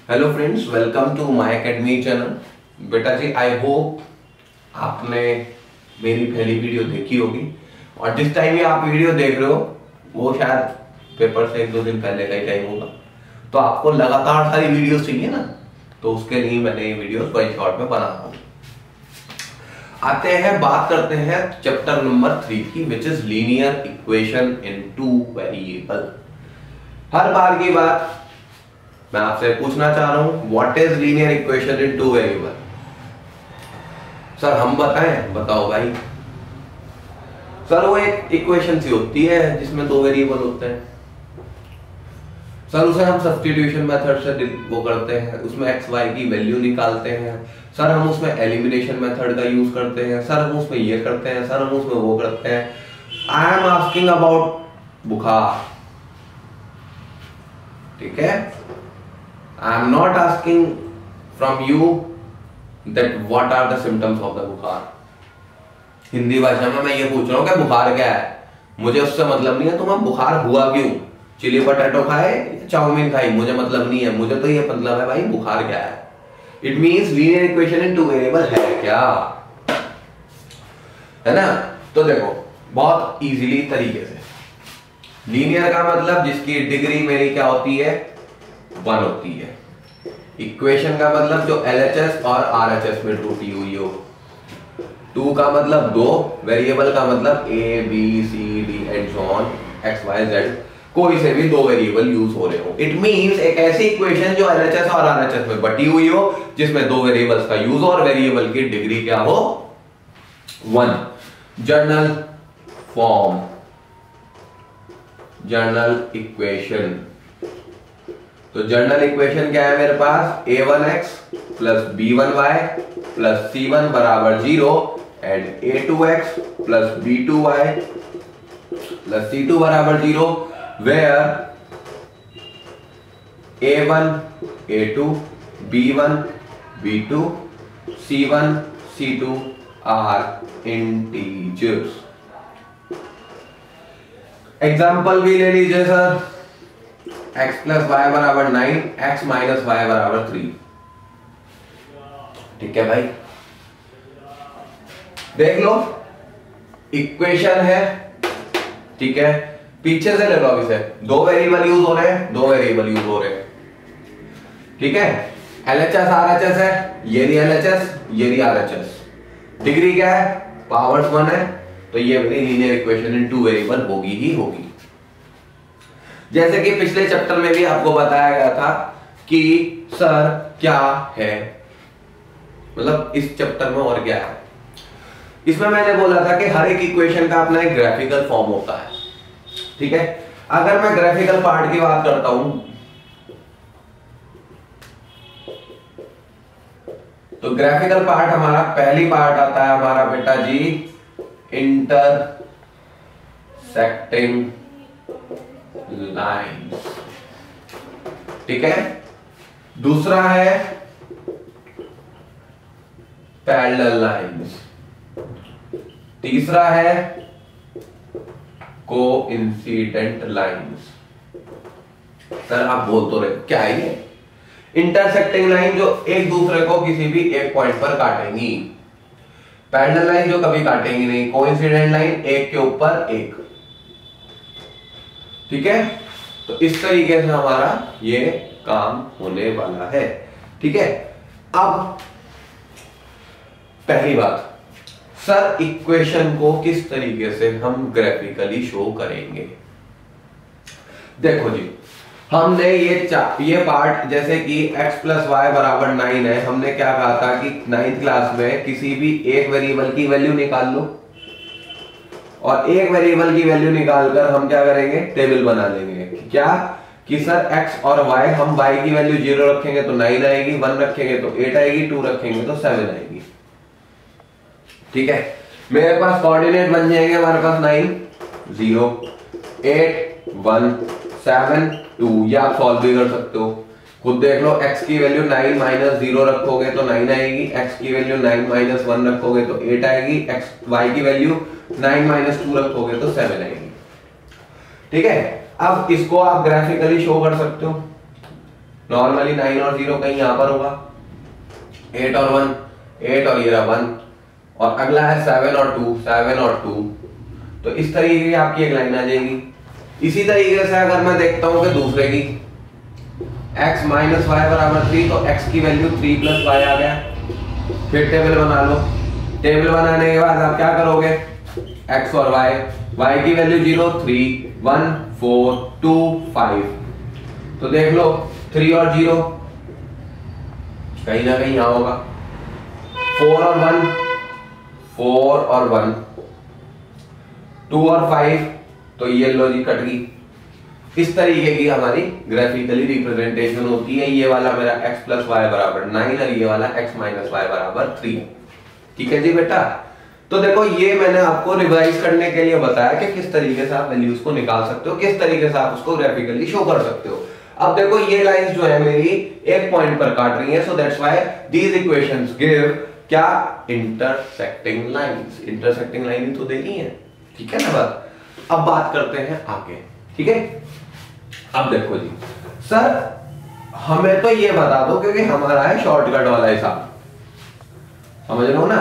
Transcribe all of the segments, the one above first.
Hello friends, welcome to my academy channel. बेटा जी, I hope आपने मेरी पहली वीडियो देखी होगी और जिस टाइम ये आप वीडियो देख रहे हो वो शायद पेपर से 1-2 दिन पहले का ही टाइम होगा। तो आपको लगातार सारी वीडियोस चाहिए ना, तो उसके लिए मैंने ये वीडियोस वन शॉट में बना रहा हूँ। आते हैं, बात करते हैं चैप्टर नंबर 3 की, which is linear equation in 2 variable. हर बार की बात मैं आपसे पूछना चाह रहा हूं, what is linear equation in 2 variable. Sir हम बताएं? बताओ भाई। सर वो एक इक्वेशन सी होती है जिसमें 2 वेरिएबल होते हैं। सर उसे हम सब्स्टिट्यूशन मेथड से वो करते हैं, उसमें एक्स वाई की वैल्यू निकालते हैं। सर हम उसमें एलिमिनेशन मेथड का यूज करते हैं। सर हम उसमें ये करते हैं, सर हम उसमें वो करते हैं। आई एम आस्किंग अबाउट बुखार, ठीक है। I am not asking from you that what are the symptoms of the बुखार। हिंदी भाषा में मैं ये पूछ रहा हूँ कि बुखार क्या है। मुझे उससे मतलब नहीं है तुम्हें बुखार हुआ क्यों, चिली पोटैटो खाए या चाउमीन खाई, मुझे मतलब नहीं है। मुझे तो ये मतलब है भाई बुखार क्या है। It means linear equation in 2 variable है क्या, है ना। तो देखो बहुत इजीली तरीके से, लीनियर का मतलब जिसकी डिग्री मेरी क्या होती है, 1 होती है। इक्वेशन का मतलब जो LHS और RHS में टूटी हुई हो। 2 का मतलब 2, वेरिएबल का मतलब A B C D and so on X Y Z, कोई से भी 2 वेरिएबल यूज हो रहे हो। इट मींस एक ऐसी इक्वेशन जो LHS और RHS में बटी हुई हो, जिसमें 2 वेरिएबल्स का यूज और वेरिएबल की डिग्री क्या हो, 1। Journal form, general equation. तो जर्नल इक्वेशन क्या है मेरे पास, a1x plus b1y plus c1 बराबर 0 and a2x plus b2y plus c2 बराबर 0, where a1 a2 b1 b2 c1 c2 are integers. Example भी ले लीजिए सर, x प्लस वाई बराबर 9, x माइनस वाई बराबर 3, ठीक है भाई। देख लो इक्वेशन है, ठीक है। पीछे से ले लो, इसे 2 वेरिएबल यूज हो रहे हैं, 2 वेरिएबल यूज हो रहे हैं, ठीक है। LHS RHS है, ये भी LHS ये भी RHS। डिग्री क्या है, पावर्स 1 है, तो ये मेरी लीनियर इक्वेशन इन 2 वेरिएबल होगी ही होगी। जैसे कि पिछले चैप्टर में भी आपको बताया गया था कि सर क्या है, मतलब इस चैप्टर में और क्या है। इसमें मैंने बोला था कि हर एक इक्वेशन का अपना एक ग्राफिकल फॉर्म होता है, ठीक है। अगर मैं ग्राफिकल पार्ट की बात करता हूं तो ग्राफिकल पार्ट हमारा पहली पार्ट आता है हमारा बेटा जी, इंटरसेक्टिंग लाइन्स, ठीक है। दूसरा है पैरेलल लाइन्स, तीसरा है कोइंसिडेंट लाइन्स। सर आप बोल तो रहे क्या है ये, इंटरसेक्टिंग लाइन जो एक दूसरे को किसी भी एक पॉइंट पर काटेंगी, पैरेलल लाइन जो कभी काटेंगी नहीं, कोइंसिडेंट लाइन एक के ऊपर एक, ठीक है। तो इस तरीके से हमारा ये काम होने वाला है, ठीक है। अब पहली बात, सर इक्वेशन को किस तरीके से हम ग्राफिकली शो करेंगे। देखो जी, हमने ये पार्ट, जैसे कि x प्लस वाई बराबर 9 है, हमने क्या कहा था कि 9th क्लास में किसी भी एक वेरिएबल की वैल्यू निकाल लो और एक वेरिएबल की वैल्यू निकालकर हम क्या करेंगे, टेबल बना लेंगे। क्या कि सर x और y, हम y की वैल्यू 0 रखेंगे तो 9 आएगी, 1 रखेंगे तो 8 आएगी, 2 रखेंगे तो 7 आएगी, ठीक है। मेरे पास कोऑर्डिनेट बन जाएंगे, हमारे पास 9 0 8 1 7 2, या आप सॉल्व भी कर सकते हो, खुद देख लो। x की वैल्यू 9 माइनस 0 रखोगे तो 9 आएगी, x की वैल्यू 9 माइनस 1 रखोगे तो 8 आएगी, y की वैल्यू 9 माइनस 2 रखोगे तो 7 आएगी, ठीक है। अब इसको आप ग्राफिकली शो कर सकते हो, नॉर्मली 9 और 0 कहीं यहां पर होगा, 8 और 1, 8 और ये रहा 1, और अगला है 7 और 2, 7 और 2। तो इस तरीके की आपकी एक लाइन आ जाएगी। इसी तरीके से अगर मैं देखता हूं कि दूसरे की x माइनस वाई बराबर 3, तो x की वैल्यू 3 प्लस वाई आ गया। फिर टेबल बना लो। टेबल बनाने के बाद आप क्या करोगे, x और y की वैल्यू 0, 3, 1, 4, 2, 5। तो देख लो 3 और 0 कहीं ना कहीं यहां होगा, 4 और 1, 4 और 1, 2 और 5, तो ये लॉजिक कट गई। इस तरीके की हमारी ग्राफिकली रिप्रेजेंटेशन होती है। ये वाला मेरा x प्लस वाई बराबर 9 और ये वाला x माइनस वाई बराबर 3। ठीक है जी बेटा। तो देखो ये मैंने आपको रिवाइज करने के लिए बताया कि किस तरीके से आप वैल्यूज को निकाल सकते हो, किस तरीके से आप उसको ग्राफिकली शो कर सकते हो। अब देखो ये लाइंस जो है मेरी एक पॉइंट पर काट रही है, so that's why these equations give क्या, इंटरसेक्टिंग लाइंस। इंटरसेक्टिंग लाइन तो दे रही है, ठीक है ना बात। अब बात करते हैं आगे, ठीक है। अब देखो जी सर, हमें तो ये बता दो क्योंकि हमारा है शॉर्टकट वाला हिसाब, समझ लो ना।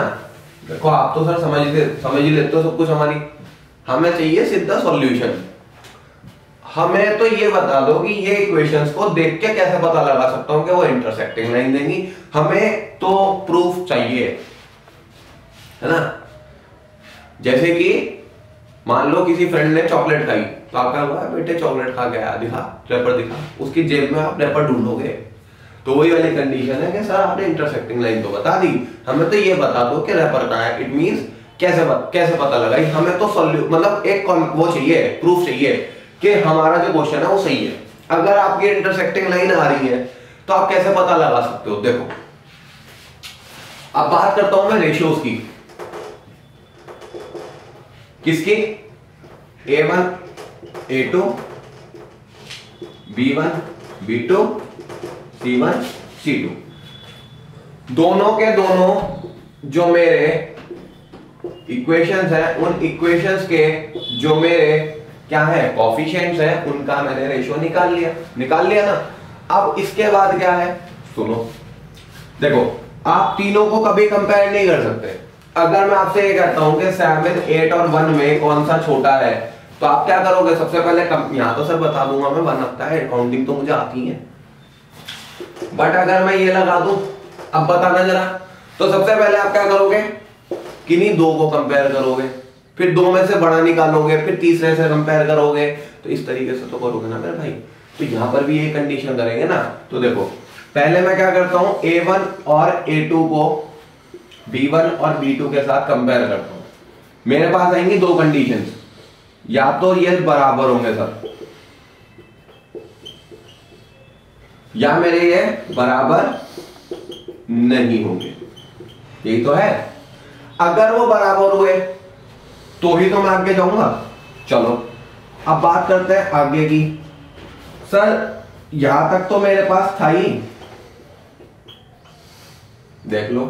देखो आप तो सर समझ ही लेते हो सब कुछ हमारी, हमें चाहिए सीधा सॉल्यूशन। हमें तो ये बता दो कि ये इक्वेशंस को देख के कैसे पता लगा सकता हूं कि वो इंटरसेक्टिंग लाइन देंगी। हमें तो प्रूफ चाहिए, है ना। जैसे कि मान लो किसी फ्रेंड ने चॉकलेट खाई, तो आप क्या हुआ, बेटे चॉकलेट खा गया, दिखा रैपर दिखा, उसकी जेब में आप रैपर ढूंढोगे। तो वही वाली कंडीशन है कि सर आपने इंटरसेक्टिंग लाइन तो बता दी, हमें तो ये बता दो कि रैपर कहां है। इट मींस कैसे पता लगा, हमें तो मतलब एक वो चाहिए, प्रूफ चाहिए कि हमारा जो क्वेश्चन है वो सही है। अगर आपकी इंटरसेक्टिंग लाइन आ रही है तो आप कैसे पता लगा सकते हो। देखो अब बात करता हूं मैं रेशियोज की। किसकी, A1 A2 B1 B2 C1 C2, दोनों के दोनों जो मेरे इक्वेशंस हैं, उन इक्वेशंस के जो मेरे क्या है कोफिशिएंट्स हैं, उनका मैंने रेशियो निकाल लिया ना। अब इसके बाद क्या है, सुनो। देखो आप तीनों को कभी कंपेयर नहीं कर सकते। अगर मैं आपसे ये कहता हूं कि 7, 8 और 1 में कौन सा छोटा है, तो आप क्या करोगे, सबसे पहले यहां तो सर बता दूंगा मैं 1 लगता है, काउंटिंग तो मुझे आती है। बट अगर मैं ये लगा दूं, अब बताना जरा, तो सबसे पहले आप क्या करोगे, किन्हीं दो को कंपेयर करोगे, फिर दो में से बड़ा निकालोगे, फिर तीसरे से कंपेयर करोगे। तो इस तरीके से तो करोगे ना मेरे भाई। तो यहां पर भी ये कंडीशन करेंगे ना। तो देखो पहले मैं क्या करता हूं, A1 और A2 को B1 और B2 के साथ कंपेयर करता हूं। मेरे पास आएंगी दो कंडीशंस, या तो ये बराबर होंगे सर, या मेरे ये बराबर नहीं होंगे। यही तो है। अगर वो बराबर हुए तो ही तो मैं आगे जाऊंगा। चलो अब बात करते हैं आगे की। सर यहां तक तो मेरे पास था ही, देख लो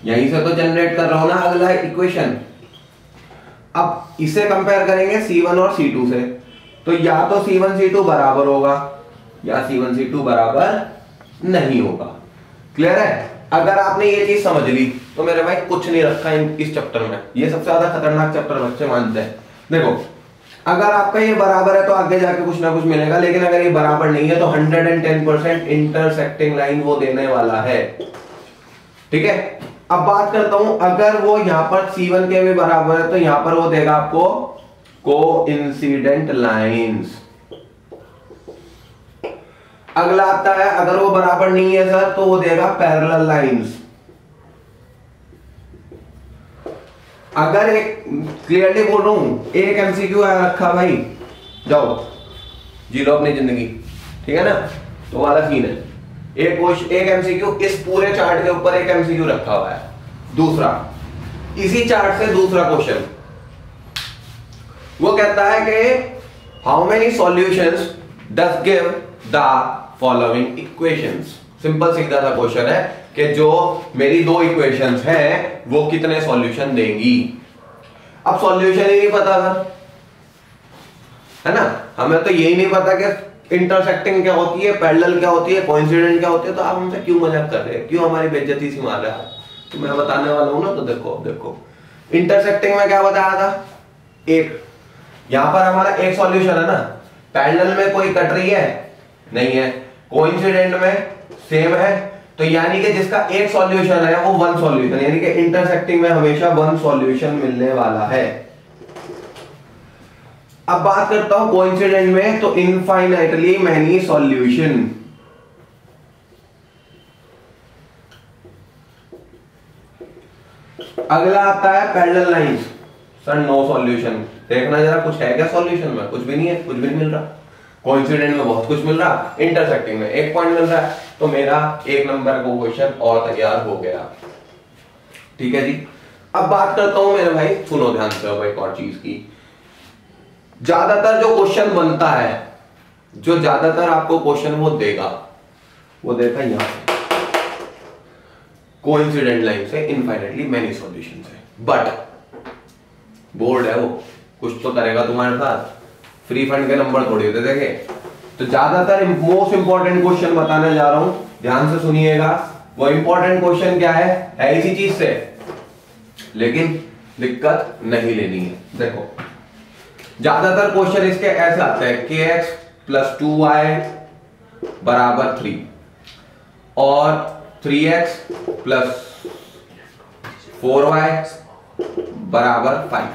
यहीं से तो जनरेट कर रहा हूं ना अगला इक्वेशन। अब इसे कंपेयर करेंगे C1 और C2 से, तो या तो C1 C2 बराबर होगा या C1 C2 बराबर नहीं होगा। क्लियर है। अगर आपने ये चीज समझ ली तो मेरे भाई कुछ नहीं रखा इस चैप्टर में। ये सबसे ज्यादा खतरनाक चैप्टर बच्चे मानते हैं। देखो अगर आपका ये बराबर है तो आगे जाके कुछ ना कुछ मिलेगा, लेकिन अगर ये बराबर नहीं है तो 110% इंटरसेक्टिंग लाइन वो देने वाला है। ठीक है। अब बात करता हूं, अगर वो यहां पर C1 के भी बराबर है तो यहां पर वो देगा आपको कोइंसिडेंट लाइंस। अगला आता है, अगर वो बराबर नहीं है सर तो वो देगा पैरेलल लाइंस। अगर एक क्लियरली बोल रहा हूं, एक एमसीक्यू रखा भाई, जाओ जी लो अपनी जिंदगी, ठीक है ना। तो वाला सीन है। एक एमसीक्यू इस पूरे चार्ट के ऊपर एक एमसीक्यू रखा हुआ है। दूसरा इसी चार्ट से दूसरा क्वेश्चन, वो कहता है कि how many solutions does give the following equations. Simple सीधा सा क्वेश्चन है कि जो मेरी दो इक्वेशंस हैं वो कितने सॉल्यूशन देंगी। अब सॉल्यूशन ही नहीं पता था, है ना। हमें तो यही नहीं पता कि इंटरसेक्टिंग क्या होती है, पैरेलल क्या होती है, कोइंसिडेंट क्या होती है, तो आप हमसे क्यों मजाक कर रहे हैं, क्यों हमारी बेइज्जती सी मार रहे हैं? तो मैं बताने वाला हूं ना। तो देखो देखो इंटरसेक्टिंग में क्या बताया था, एक यहां पर हमारा एक सॉल्यूशन है ना, पैरेलल में कोई कट रही है नहीं है, कोइंसिडेंट में सेम है, तो यानी कि जिसका एक सॉल्यूशन है वो वन सॉल्यूशन, यानी कि इंटरसेक्टिंग में हमेशा वन सॉल्यूशन मिलने वाला है। अब बात करता हूं कोइंसिडेंट में, तो इनफाइनाइटली मैनी सॉल्यूशन। अगला आता है parallel lines, sir no solution. देखना जरा कुछ है क्या सॉल्यूशन में, कुछ भी नहीं है, कुछ भी नहीं मिल रहा। कोइंसिडेंट में बहुत कुछ मिल रहा, इंटरसेक्टिंग में एक पॉइंट मिल रहा है, तो मेरा एक नंबर का क्वेश्चन और तैयार हो गया। ठीक है जी। अब बात करता हूं मेरे भाई, सुनो ध्यान से अब एक और चीज की। ज्यादातर जो क्वेश्चन बनता है, जो ज्यादातर आपको क्वेश्चन वो देगा यहां से, कोइंसिडेंट लाइन से इनफाइनाइटली मेनी सॉल्यूशन से। बट बोर्ड है वो, कुछ तो करेगा तुम्हारे साथ, फ्री फंड के नंबर थोड़ी होते देखे। तो ज्यादातर मोस्ट इंपॉर्टेंट क्वेश्चन बताने जा रहा हूं, ध्यान से सुनिएगा। वो इंपॉर्टेंट क्वेश्चन क्या है इसी चीज से, लेकिन दिक्कत नहीं लेनी है। देखो ज्यादातर क्वेश्चन इसके ऐसे आते हैं, kx + 2y = 3 और 3x + 4y = 5।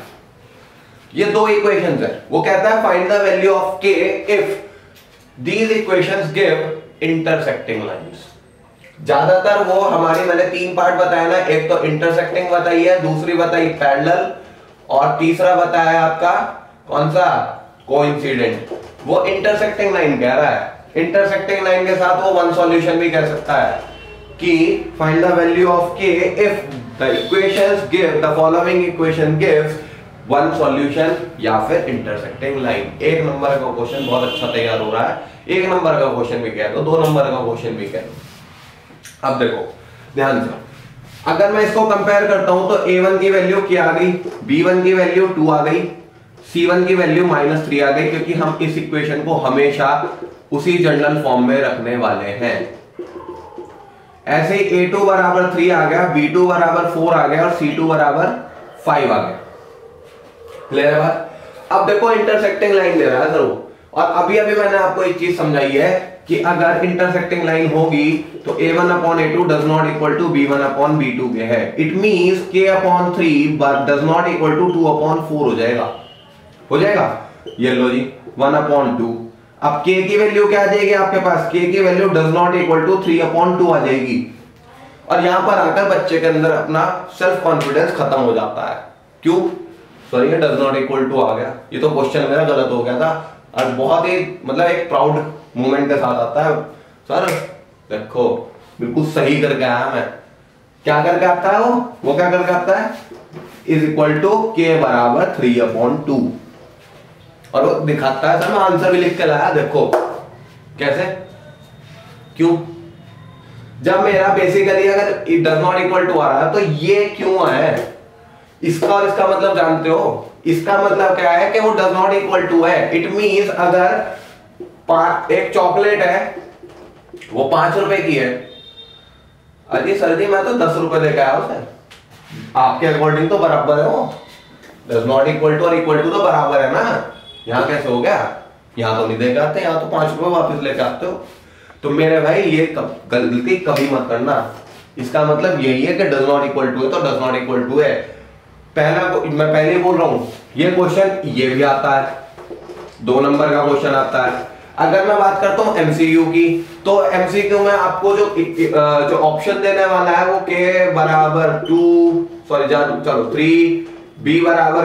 ये दो इक्वेशंस है। वो कहता है find the value of k if these equations give intersecting lines. ज्यादातर वो हमारी, मैंने 3 पार्ट बताया ना, एक तो इंटरसेक्टिंग बताई है, दूसरी बताई पैरेलल, और तीसरा बताया आपका कौन सा, कोइंसिडेंट। वो इंटरसेक्टिंग लाइन कह रहा है, इंटरसेक्टिंग लाइन के साथ वो वन सॉल्यूशन भी कह सकता है कि find the value of k if the equations give the following equation gives one solution या फिर इंटरसेक्टिंग लाइन। एक नंबर का क्वेश्चन बहुत अच्छा तैयार हो रहा है, एक नंबर का क्वेश्चन भी कह दो, 2 नंबर का क्वेश्चन भी कह दो। अब देखो ध्यान से, अगर मैं इसको कंपेयर करता हूं तो a1 की वैल्यू क्या आ गई, b1 की वैल्यू 2 आ गई, c1 की वैल्यू -3 आ गई, क्योंकि हम इस इक्वेशन को हमेशा उसी जनरल फॉर्म में रखने वाले हैं। ऐसे ही a2 = 3 आ गया, b2 = 4 आ गया और c2 = 5 आ गया। क्लियर है बात? अब देखो इंटरसेक्टिंग लाइन दे रहा है जरूर, और अभी अभी मैंने आपको एक चीज समझाई है कि अगर इंटरसेक्टिंग लाइन होगी तो a1/a2 does not equal to b1/b2 के है। It means k/3 does not equal to 2/4 हो जाएगा, ये लो जी 1/2। अब k की वैल्यू क्या आ जाएगी आपके पास, k की value does not equal to 3/2 आ जाएगी। और यहां पर आकर बच्चे के अंदर अपना सेल्फ कॉन्फिडेंस खत्म हो जाता है। क्यों? Sorry, does not equal to आ गया, ये तो क्वेश्चन मेरा गलत हो गया था। और बहुत ही मतलब एक प्राउड मोमेंट के साथ आता है, सर देखो बिल्कुल सही करके आया मैं। क्या करके आता है वो क्या करके आता है, = k = 3/2, और वो दिखाता है, सर मैं आंसर भी लिख के लाया, देखो कैसे। क्यों? जब मेरा बेसिकली अगर it does not equal to आ रहा है तो ये क्यों है, इसका और इसका मतलब जानते हो? इसका मतलब क्या है कि वो डज नॉट इक्वल टू है। इट मींस अगर एक चॉकलेट है वो 5 रुपए की है, अरे सर जी मैं तो 10 रुपए लेके आया उसे, आपके अकॉर्डिंग तो बराबर है वो, डज नॉट इक्वल टू और इक्वल टू तो बराबर है ना। यहां कैसे हो गया, यहां तो नहीं देके आते, यहां तो 5 रुपए वापस लेके आते हो। तो मेरे भाई ये गलती कभी मत करना। इसका मतलब यही है कि डज नॉट इक्वल टू है तो डज नॉट इक्वल टू है। मैं पहले बोल रहा हूं, ये क्वेश्चन ये भी आता है, 2 नंबर का क्वेश्चन आता है। अगर मैं बात करता हूं एमसीक्यू की, तो एमसीक्यू में आपको जो ऑप्शन देने वाला है वो k = 2, सॉरी चलो 3, b =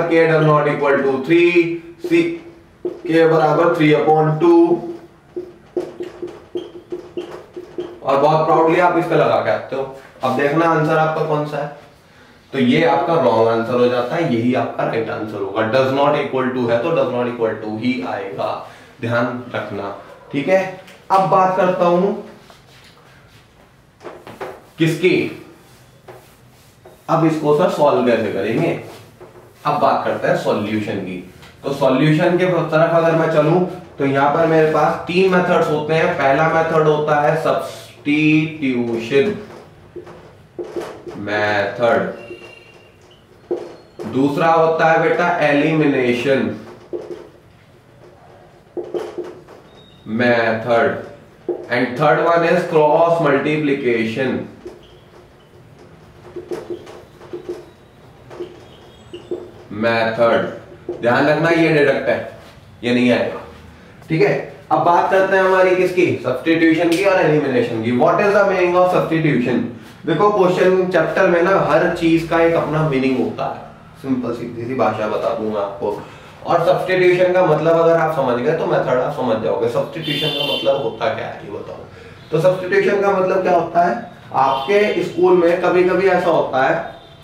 k does not equal to 3, c k = 3/2, और बहुत प्राउडली आप इस पे लगा के आते हो। अब देखना आंसर आपका कौन सा है, तो ये आपका रॉन्ग आंसर हो जाता है, यही आपका राइट आंसर होगा। डज नॉट इक्वल टू है तो डज नॉट इक्वल टू ही आएगा, ध्यान रखना, ठीक है। अब बात करता हूं किसकी, अब इसको सर सॉल्व कैसे करेंगे। अब बात करते हैं सॉल्यूशन की। तो सॉल्यूशन के तरफ अगर मैं चलूं तो यहां पर मेरे पास तीन मेथड्स होते हैं। पहला मेथड होता है सब्स्टिट्यूशन मेथड, दूसरा होता है बेटा elimination method, and third one is cross multiplication method. ध्यान रखना ये डिडक्ट है, ये नहीं आएगा, ठीक है। अब बात करते हैं हमारी किसकी, सब्स्टिट्यूशन की और एलिमिनेशन की। What is the meaning of substitution? देखो क्वेश्चन चैप्टर में ना हर चीज का एक अपना मीनिंग होता है, सिंपल सीधी सी भाषा बता दूंगा आपको। और सब्स्टिट्यूशन का मतलब अगर आप समझ गए तो मेथड आप समझ जाओगे। सब्स्टिट्यूशन का मतलब होता क्या है ये बताओ। तो सब्स्टिट्यूशन का मतलब क्या होता है, आपके स्कूल में कभी कभी ऐसा होता है,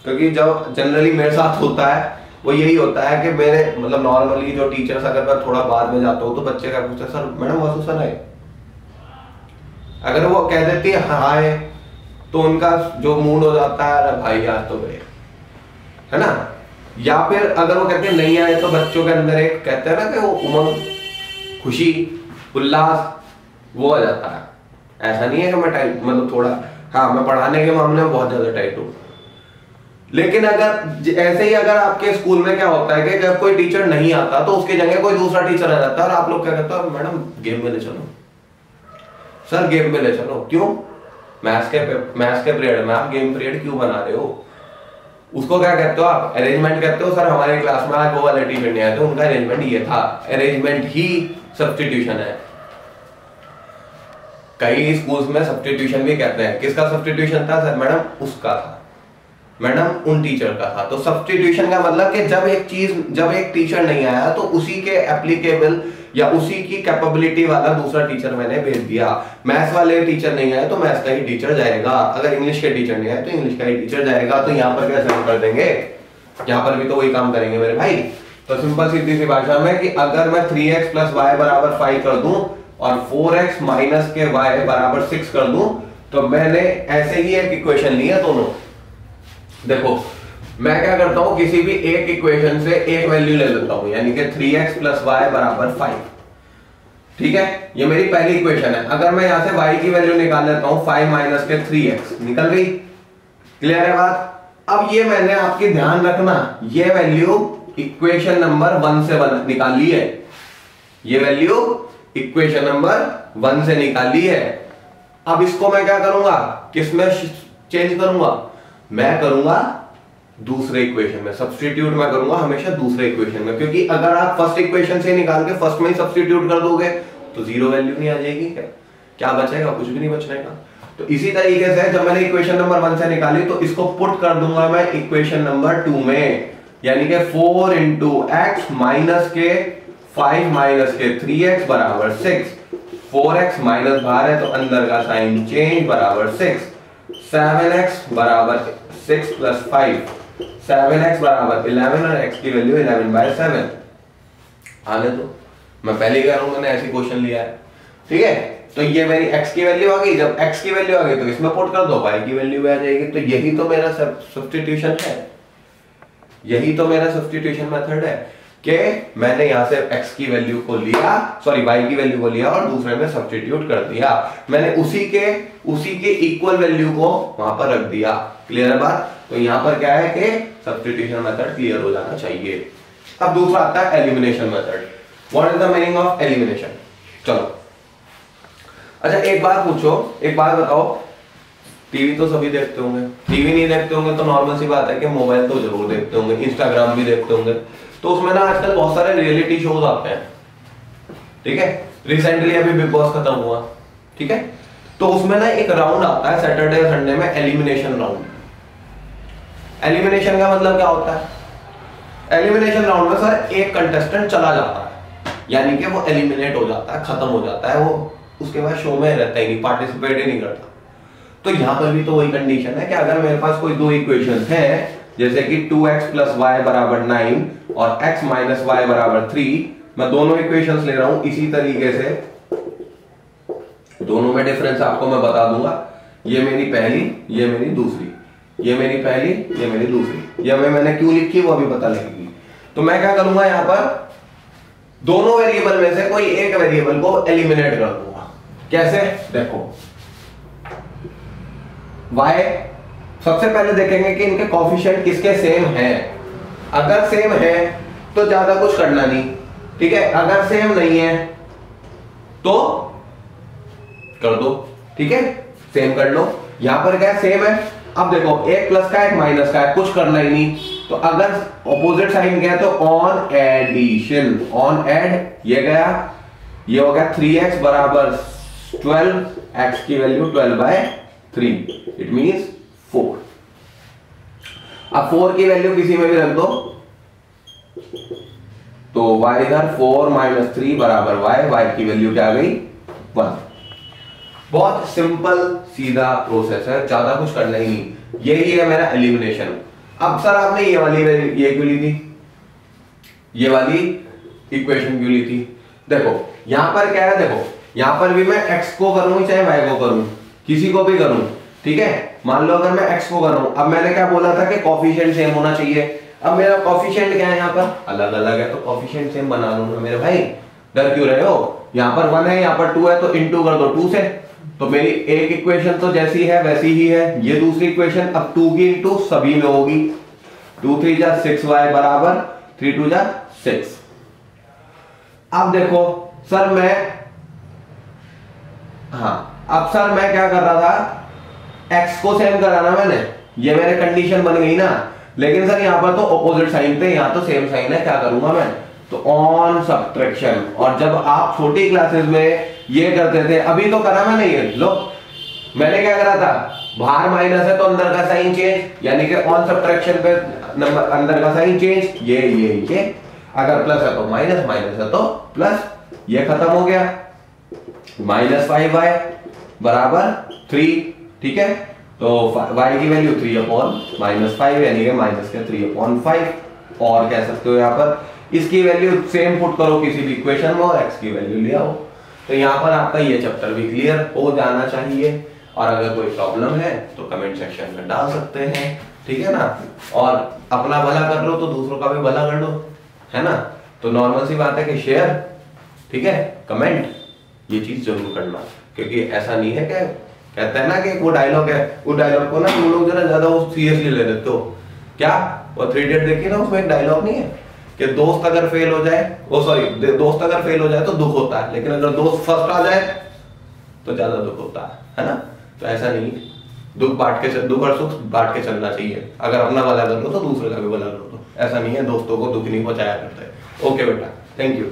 क्योंकि जब जनरली मेरे साथ होता है वो यही होता है कि मेरे मतलब नॉर्मली जो टीचर्स, अगर मैं थोड़ा बाद में जाता हूँ तो बच्चे क्या पूछते हैं, सर मैडम वसु सर है? अगर वो कह देती है हाँ है तो उनका जो मूड हो जाता है, अरे भाई आज तो गए, है ना। या फिर अगर वो कहते हैं नहीं आए तो बच्चों के अंदर एक कहते हैं ना कि वो उमंग, खुशी, उल्लास वो आ जाता है। ऐसा नहीं है कि मैं टाइट, मतलब थोड़ा, हाँ मैं पढ़ाने के मामले में बहुत ज्यादा टाइट हूँ, लेकिन अगर ऐसे ही अगर आपके स्कूल में क्या होता है कि जब कोई टीचर नहीं आता तो उसकी जगह कोई दूसरा टीचर आ जाता है और आप लोग क्या कहते हो, मैडम गेम में ले चलो, सर गेम में ले चलो। क्यों? मैथ्स के पीरियड में आप गेम पीरियड क्यों बना रहे हो? उसको क्या कहते हो आप, अरेंजमेंट कहते हो। सर हमारे क्लास में आज वो वाले टीचर नहीं आए थे, उनका अरेंजमेंट ये था। अरेंजमेंट ही सब्स्टिट्यूशन है। कई स्कूल्स में सब्स्टिट्यूशन भी कहते हैं। किसका सब्स्टिट्यूशन था? सर मैडम उसका था, मैडम उन टीचर का था। तो सब्स्टिट्यूशन का मतलब कि जब एक टीचर नहीं आया तो उसी के एप्लीकेबल या उसी की कैपेबिलिटी वाला दूसरा टीचर मैंने भेज दिया। मैथ्स वाले टीचर नहीं आए तो मैथ्स का ही टीचर जाएगा, अगर इंग्लिश के टीचर नहीं आए तो इंग्लिश का ही टीचर जाएगा। तो यहाँ पर कैसे हम कर देंगे, यहाँ पर भी तो वही काम करेंगे मेरे भाई। तो सिंपल सीधी सी भाषा में कि अगर मैं 3x + y = 5 कर दूं और 4x - के y = 6 कर दूं, तो मैंने ऐसे ही एक इक्वेशन ली है दोनों। देखो मैं क्या करता हूं, किसी भी एक इक्वेशन से एक वैल्यू ले लेता हूं, यानी कि 3x + y = 5, ठीक है। ये मेरी पहली इक्वेशन है। अगर मैं यहां से y की वैल्यू निकाल लेता हूं, 5 - के 3x निकल गई। क्लियर है बात? अब ये मैंने, आपकी ध्यान रखना, ये वैल्यू इक्वेशन नंबर 1 से निकाल ली है। ये वैल्यू इक्वेशन नंबर 1 से निकाल ली है। अब इसको मैं क्या करूंगा, किसमें चेंज करूंगा? मैं करूंगा दूसरे इक्वेशन में। सब्स्टिट्यूट मैं करूंगा हमेशा दूसरे इक्वेशन में, क्योंकि अगर आप फर्स्ट इक्वेशन से निकाल के फर्स्ट में ही सब्स्टिट्यूट कर दोगे तो जीरो वैल्यू नहीं आ जाएगी। क्या बचेगा? कुछ भी नहीं बचने का। तो इसी तरीके से जब मैंने इक्वेशन नंबर 1 से निकाली तो इसको पुट कर दूंगा मैं इक्वेशन नंबर 2 में, यानी कि 4 × x - के 5 - के 3x = 6। 4x माइनस बाहर है तो अंदर का साइन चेंज = 6। 7x = 6 + 5, 7x = 11 और x की वैल्यू 11/7। आने दो, मैं पहले कह रहा हूं, मैंने ऐसी क्वेश्चन लिया है, ठीक है। तो ये मेरी x की वैल्यू आ गई। जब x की वैल्यू आ गई तो इसमें पुट कर दो, y की वैल्यू आ जाएगी। तो यही तो मेरा सब्स्टिट्यूशन है, यही तो मेरा सब्स्टिट्यूशन मेथड है कि मैंने यहां से x की वैल्यू को लिया, सॉरी y की वैल्यू को लिया और दूसरे में सब्स्टिट्यूट कर दिया। मैंने उसी के इक्वल वैल्यू को वहां पर रख दिया। क्लियर है बात? तो यहां पर क्या है कि सब्स्टिट्यूशन मेथड क्लियर हो जाना चाहिए। अब दूसरा आता है elimination method. What is the meaning of elimination? चलो अच्छा एक बात पूछो, एक बात बताओ, टीवी तो सभी देखते होंगे, टीवी नहीं देखते होंगे तो नॉर्मल सी बात है कि मोबाइल तो जरूर देखते होंगे, इंस्टाग्राम भी देखते होंगे। तो उसमें ना आजकल बहुत सारे रियलिटी शोज आते हैं, ठीक है। रिसेंटली अभी बिग बॉस खत्म हुआ, ठीक है। तो उसमें ना एक राउंड आता है सैटरडे और संडे में, एलिमिनेशन राउंड। एलिमिनेशन का मतलब क्या होता है? एलिमिनेशन राउंड में सर एक कंटेस्टेंट चला जाता है, यानी कि वो एलिमिनेट हो जाता है, खत्म हो जाता है, वो उसके बाद शो में रहता ही नहीं, पार्टिसिपेट ही नहीं करता। तो यहां पर भी तो वही कंडीशन है कि अगर मेरे पास कोई दो इक्वेशंस हैं, जैसे कि 2x + y = 9 और x - y = 3, मैं दोनों इक्वेशंस ले रहा हूं इसी तरीके से, दोनों में डिफरेंस आपको मैं बता दूंगा। ये मेरी पहली, ये मेरी दूसरी, ये मेरी पहली, ये मेरी दूसरी। ये मैंने क्यों लिखी वो अभी पता लगेगी। तो मैं क्या करूंगा, यहां पर दोनों वेरिएबल में से कोई एक वेरिएबल को एलिमिनेट कर दूंगा। कैसे? देखो y सबसे पहले देखेंगे कि इनके कोफिशिएंट किसके सेम है। अगर सेम है तो ज्यादा कुछ करना नहीं, ठीक है। अगर सेम नहीं है तो कर दो, ठीक है, सेम कर लो। यहां पर क्या सेम है, अब देखो एक प्लस का एक माइनस का है, कुछ करना ही नहीं। तो अगर ऑपोजिट साइन गया तो ऑन एडिशन, ऑन एड ये गया, ये हो गया 3x बराबर 12, x की वैल्यू 12/3, इट मींस 4। अब 4 की वैल्यू किसी में भी रख दो तो y इधर 4 - 3 बराबर y की वैल्यू क्या आ गई 1। बहुत सिंपल सीधा प्रोसेस है, ज्यादा कुछ करना ही नहीं। यही है मेरा एलिमिनेशन। अब सर आपने ये वाली ये क्यों ली थी, ये वाली इक्वेशन क्यों ली थी? देखो यहां पर क्या है, देखो यहां पर भी मैं x को करूं चाहे y को करूं, किसी को भी करूं, ठीक है। मान लो अगर मैं x को कर रहा हूं, अब मैंने क्या बोला था कि कोफिशिएंट सेम होना चाहिए। अब मेरा कोफिशिएंट क्या है, यहां पर अलग अलग है तो कोफिशिएंट सेम बना लूं ना मेरे भाई, डर क्यों रहे हो? यहां पर 1 है, यहां पर 2 है, तो इनटू कर दो 2 से। तो मेरी एक इक्वेशन तो जैसी है वैसी ही है, ये दूसरी इक्वेशन अब 2 की इनटू सभी में होगी। 2 3 जा 6y बराबर 3 2 जा 6। अब देखो सर मैं, हाँ अब सर मैं क्या कर रहा था, x को सेम कराना मैंने, ये मेरे कंडीशन बन गई ना। लेकिन सर यहां पर तो ऑपोजिट साइन थे, यहां तो सेम साइन है, क्या करूंगा मैं? तो ऑन सब्ट्रैक्शन। और जब आप छोटी क्लासेस में ये करते थे, अभी तो करा मैंने ये, लो मैंने क्या करा था, बाहर माइनस है तो अंदर का साइन चेंज, यानी कि ऑन सब्ट्रैक्शन पे नंबर अंदर का साइन चेंज, ये अगर प्लस है तो माइनस, माइनस है तो प्लस, ये खत्म हो गया। -5y बराबर 3, ठीक है। तो y की वैल्यू 3/-5 यानी कि माइनस के 3/5। और कह सकते हो यहां पर इसकी वैल्यू सेम पुट करो किसी भी इक्वेशन में और x की वैल्यू ले आओ। तो यहां पर आपका ये चैप्टर भी क्लियर हो जाना चाहिए। और अगर कोई प्रॉब्लम है तो कमेंट सेक्शन में डाल सकते हैं, ठीक है ना। और अपना भला कर लो तो दूसरों का भी भला कर लो, है ना। तो नॉर्मल सी बात है कि शेयर, ठीक है, कमेंट, ये चीज जरूर करना। क्योंकि ऐसा नहीं है कि कहते हैं ना कि वो डायलॉग है, वो डायलॉग को ना तुम लोग जरा ज्यादा वो सीरियसली ले लेते हो। क्या वो 3 इडियट देखिए ना, उसमें एक डायलॉग नहीं है कि दोस्त अगर फेल हो जाए, वो सॉरी दोस्त अगर फेल हो जाए तो दुख होता है, लेकिन अगर दोस्त फर्स्ट आ जाए तो ज्यादा दुख होता है ना। तो ऐसा नहीं, दुख और सुख बांट के चलना चाहिए। अगर अपना भला कर लो तो दूसरे का भी भला कर लो। ऐसा नहीं है दोस्तों को दुख नहीं पहुंचाया करते। ओके बेटा, थैंक यू।